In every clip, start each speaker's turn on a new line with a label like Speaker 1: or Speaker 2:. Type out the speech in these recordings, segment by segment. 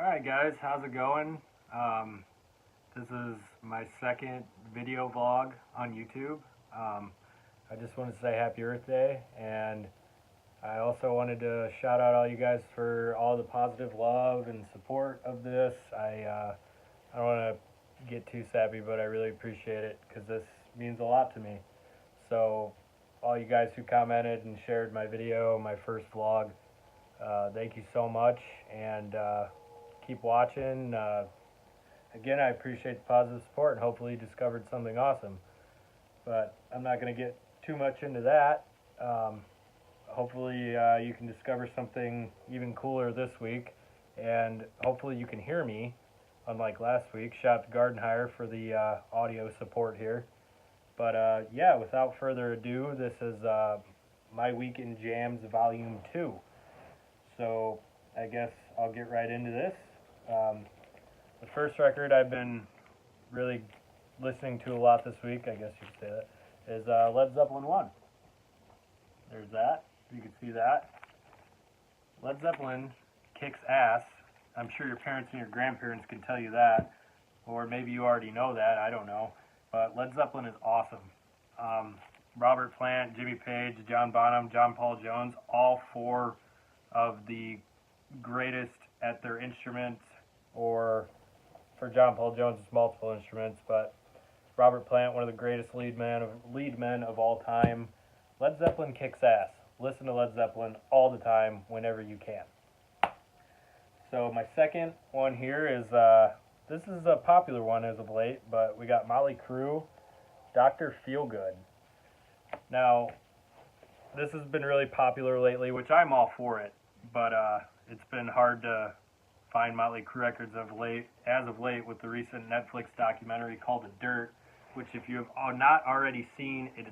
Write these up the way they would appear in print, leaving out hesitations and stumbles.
Speaker 1: Alright guys, how's it going? This is my second video vlog on YouTube. I just want to say happy Earth Day, and I also wanted to shout out all you guys for all the positive love and support of this. I don't want to get too sappy, but I really appreciate it because this means a lot to me. So all you guys who commented and shared my video, my first vlog, thank you so much, and keep watching. Again, I appreciate the positive support, and hopefully you discovered something awesome. But I'm not going to get too much into that. Hopefully you can discover something even cooler this week, and hopefully you can hear me, unlike last week. Shout out to Garden Hire for the audio support here. But yeah, without further ado, this is my Weekend Jams Volume 2. So I guess I'll get right into this. The first record I've been really listening to a lot this week, I guess you could say that, is Led Zeppelin 1. There's that. You can see that. Led Zeppelin kicks ass. I'm sure your parents and your grandparents can tell you that, or maybe you already know that, I don't know. But Led Zeppelin is awesome. Robert Plant, Jimmy Page, John Bonham, John Paul Jones, all four of the greatest at their instruments, or for John Paul Jones it's multiple instruments, but Robert Plant, one of the greatest lead men of all time. Led Zeppelin kicks ass. Listen to Led Zeppelin all the time, whenever you can. So my second one here is, this is a popular one as of late, but we got Mötley Crüe, Dr. Feelgood. Now, this has been really popular lately, which I'm all for it, but it's been hard to find Mötley Crüe records as of late with the recent Netflix documentary called The Dirt, which if you have not already seen, it's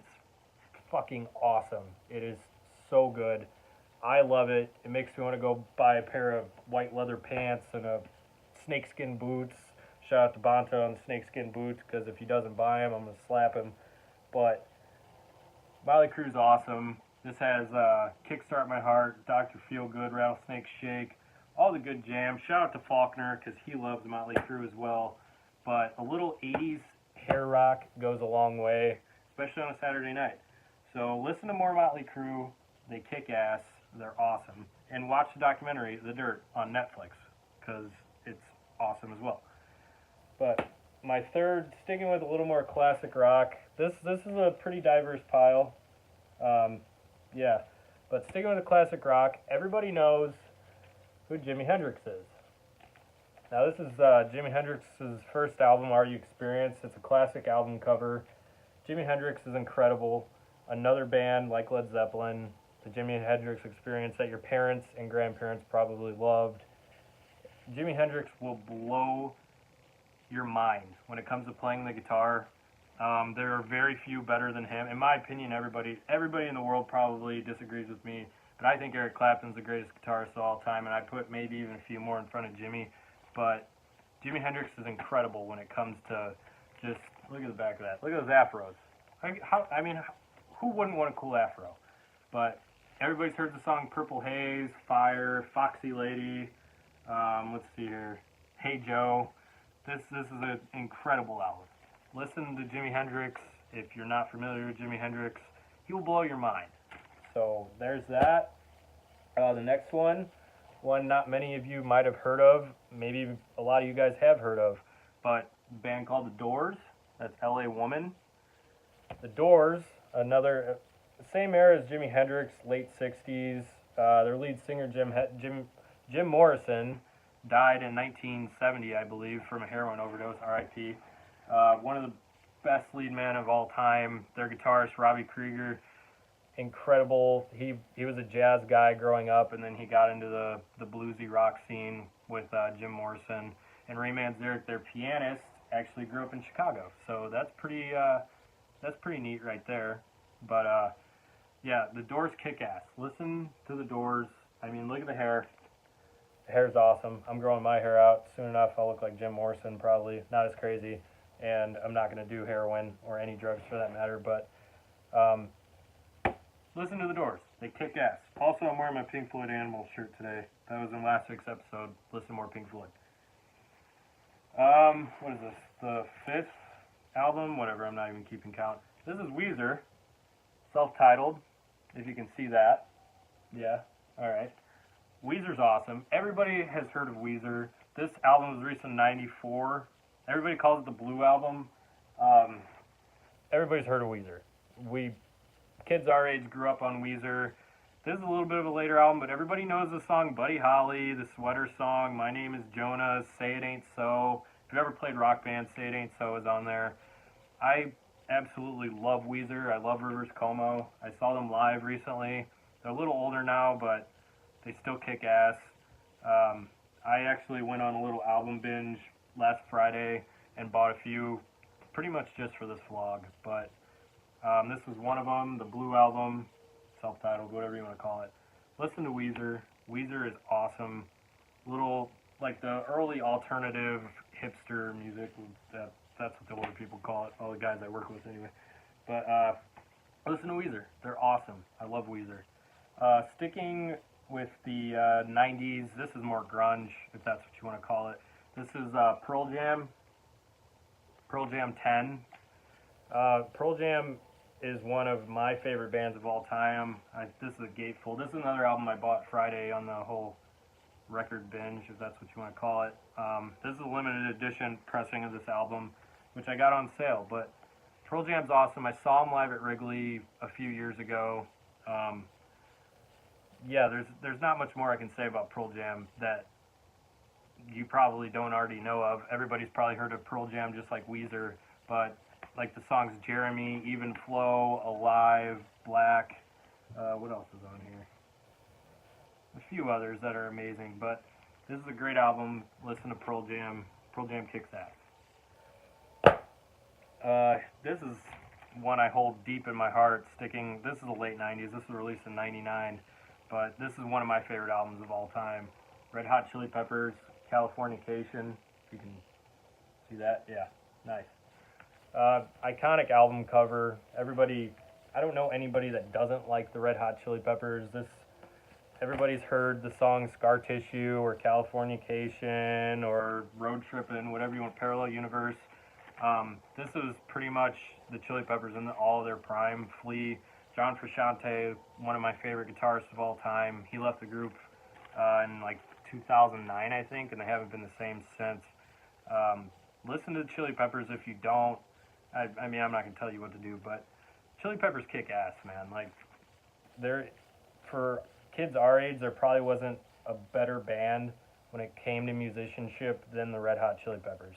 Speaker 1: fucking awesome. It is so good. I love it. It makes me want to go buy a pair of white leather pants and a snakeskin boots. Shout out to Bonta on the snakeskin boots, because if he doesn't buy them, I'm going to slap him. But Mötley Crüe's awesome. This has Kickstart My Heart, Dr. Feelgood, Rattlesnake Shake, all the good jams. Shout out to Faulkner, because he loves Mötley Crüe as well. But a little 80s hair rock goes a long way, especially on a Saturday night. So listen to more Mötley Crüe. They kick ass. They're awesome. And watch the documentary, The Dirt, on Netflix, because it's awesome as well. But my third, sticking with a little more classic rock. This is a pretty diverse pile. Yeah, but sticking with the classic rock, everybody knows who Jimi Hendrix is. Now this is Jimi Hendrix's first album, Are You Experienced? It's a classic album cover. Jimi Hendrix is incredible. Another band like Led Zeppelin, the Jimi Hendrix Experience that your parents and grandparents probably loved. Jimi Hendrix will blow your mind when it comes to playing the guitar. There are very few better than him. In my opinion, everybody in the world probably disagrees with me, but I think Eric Clapton's the greatest guitarist of all time, and I put maybe even a few more in front of Jimmy. But Jimi Hendrix is incredible when it comes to just, look at the back of that. Look at those afros. I mean, who wouldn't want a cool afro? But everybody's heard the song Purple Haze, Fire, Foxy Lady, let's see here, Hey Joe. This is an incredible album. Listen to Jimi Hendrix. If you're not familiar with Jimi Hendrix, he will blow your mind. So there's that. The next one not many of you might have heard of, maybe a lot of you guys have heard of, but a band called The Doors. That's L.A. Woman. The Doors, another, same era as Jimi Hendrix, late 60s. Their lead singer, Jim Morrison, died in 1970, I believe, from a heroin overdose, R.I.P. One of the best lead men of all time. Their guitarist, Robbie Krieger, incredible. He was a jazz guy growing up, and then he got into the bluesy rock scene with Jim Morrison. And Ray Manzarek, their pianist, actually grew up in Chicago. So that's pretty neat right there. But yeah, the Doors kick ass. Listen to the Doors. I mean, look at the hair. The hair's awesome. I'm growing my hair out. Soon enough, I'll look like Jim Morrison, probably. Not as crazy. And I'm not going to do heroin or any drugs for that matter. But listen to the Doors. They kick ass. Also, I'm wearing my Pink Floyd Animals shirt today. That was in last week's episode. Listen to more Pink Floyd. What is this? The 5th album? Whatever, I'm not even keeping count. This is Weezer, self-titled, if you can see that. Yeah, alright. Weezer's awesome. Everybody has heard of Weezer. This album was released in '94. Everybody calls it the Blue Album. Everybody's heard of Weezer. Kids our age grew up on Weezer. This is a little bit of a later album, but everybody knows the song Buddy Holly, the Sweater Song, My Name is Jonah, Say It Ain't So. If you've ever played Rock Band, Say It Ain't So is on there. I absolutely love Weezer. I love Rivers Cuomo. I saw them live recently. They're a little older now, but they still kick ass. I actually went on a little album binge last Friday and bought a few pretty much just for this vlog. But this was one of them, the Blue Album, self-titled, whatever you want to call it. Listen to Weezer. Weezer is awesome. Little, like the early alternative hipster music. That's what the older people call it. All the guys I work with anyway. But listen to Weezer. They're awesome. I love Weezer. Sticking with the 90s, this is more grunge, if that's what you want to call it. This is Pearl Jam 10. Pearl Jam is one of my favorite bands of all time. This is a gatefold. This is another album I bought Friday on the whole record binge, if that's what you want to call it. This is a limited edition pressing of this album, which I got on sale. But Pearl Jam's awesome. I saw them live at Wrigley a few years ago. Yeah, there's not much more I can say about Pearl Jam that you probably don't already know of. Everybody's probably heard of Pearl Jam just like Weezer, but like the songs Jeremy, Even Flow, Alive, Black, what else is on here? A few others that are amazing, but this is a great album. Listen to Pearl Jam. Pearl Jam kicks ass. This is one I hold deep in my heart, this is the late 90s, this was released in '99, but this is one of my favorite albums of all time. Red Hot Chili Peppers, Californication, if you can see that, yeah, nice. Iconic album cover. I don't know anybody that doesn't like the Red Hot Chili Peppers. Everybody's heard the song Scar Tissue or Californication or Road Trippin', whatever you want, Parallel Universe. This is pretty much the Chili Peppers in all of their prime. Flea, John Frusciante, one of my favorite guitarists of all time. He left the group in like 2009, I think, and they haven't been the same since. Listen to the Chili Peppers if you don't. I mean, I'm not going to tell you what to do, but Chili Peppers kick ass, man. Like, for kids our age, there probably wasn't a better band when it came to musicianship than the Red Hot Chili Peppers.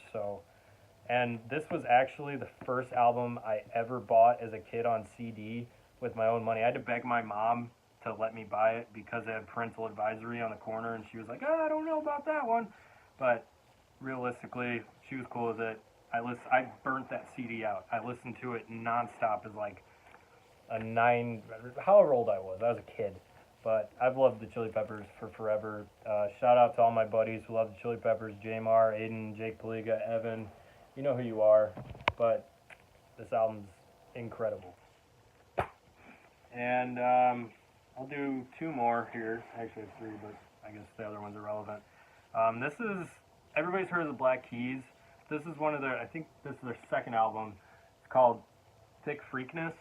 Speaker 1: And this was actually the first album I ever bought as a kid on CD with my own money. I had to beg my mom to let me buy it because it had parental advisory on the corner, and she was like, I don't know about that one. But realistically, she was cool with it. I burnt that CD out. I listened to it nonstop as like however old I was. I was a kid. But I've loved the Chili Peppers for forever. Shout out to all my buddies who love the Chili Peppers: Jamar, Aiden, Jake Paliga, Evan. You know who you are. But this album's incredible. And I'll do two more here. Actually, I have three, but I guess the other ones are relevant. Everybody's heard of the Black Keys. This is I think this is their second album. It's called Thick Freakness.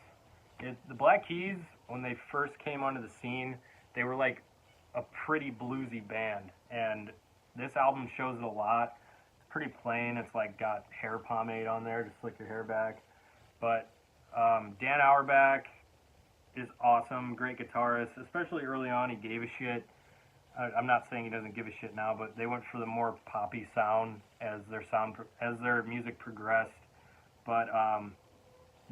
Speaker 1: The Black Keys, when they first came onto the scene, they were like a pretty bluesy band. And this album shows it a lot. It's pretty plain. It's like got hair pomade on there to slick your hair back. But Dan Auerbach is awesome, great guitarist, especially early on. He gave a shit. I'm not saying he doesn't give a shit now, but they went for the more poppy sound as their music progressed. But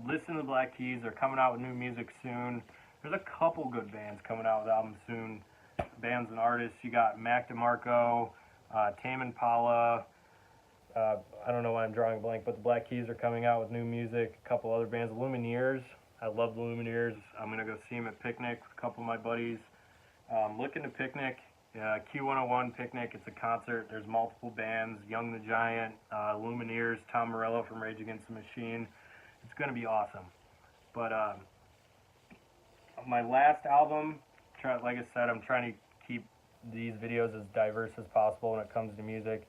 Speaker 1: listen to the Black Keys. They're coming out with new music soon. There's a couple good bands coming out with albums soon. Bands and artists. You got Mac DeMarco, Tame Impala. I don't know why I'm drawing a blank, but the Black Keys are coming out with new music. A couple other bands. Lumineers. I love the Lumineers. I'm going to go see them at Picnic with a couple of my buddies. Look into Picnic. Q101 Picnic. It's a concert. There's multiple bands. Young the Giant, Lumineers, Tom Morello from Rage Against the Machine. It's going to be awesome. But my last album, like I said, I'm trying to keep these videos as diverse as possible when it comes to music.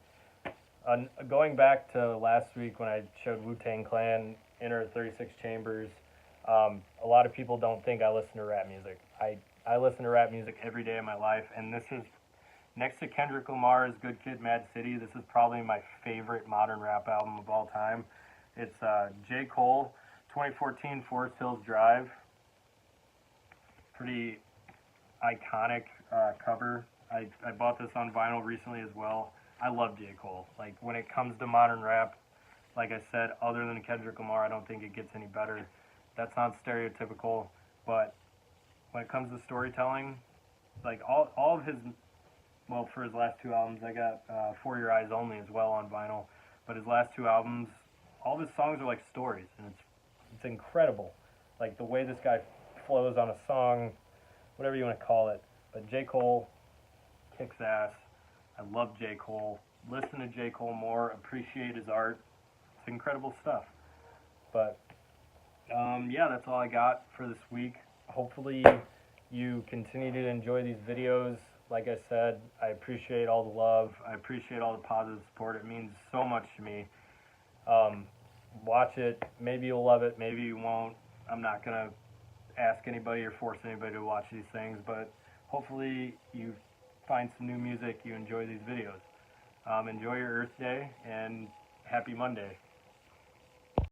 Speaker 1: Going back to last week when I showed Wu-Tang Clan, Inner 36 Chambers, a lot of people don't think I listen to rap music. I listen to rap music every day of my life, and this is, next to Kendrick Lamar's Good Kid, Mad City, this is probably my favorite modern rap album of all time. It's J. Cole, 2014 Forest Hills Drive. Pretty iconic cover. I bought this on vinyl recently as well. I love J. Cole. Like, when it comes to modern rap, like I said, other than Kendrick Lamar, I don't think it gets any better. That sounds stereotypical, but when it comes to storytelling, like all of his, well, for his last two albums, I got For Your Eyes Only as well on vinyl, but his last two albums, all of his songs are like stories, and it's incredible. Like, the way this guy flows on a song, whatever you want to call it. But J. Cole kicks ass. I love J. Cole. Listen to J. Cole more. Appreciate his art. It's incredible stuff. But, yeah, that's all I got for this week. Hopefully you continue to enjoy these videos. Like I said, I appreciate all the love. I appreciate all the positive support. It means so much to me. Watch it. Maybe you'll love it. Maybe you won't. I'm not going to ask anybody or force anybody to watch these things, but hopefully you find some new music, you enjoy these videos. Enjoy your Earth Day, and happy Monday.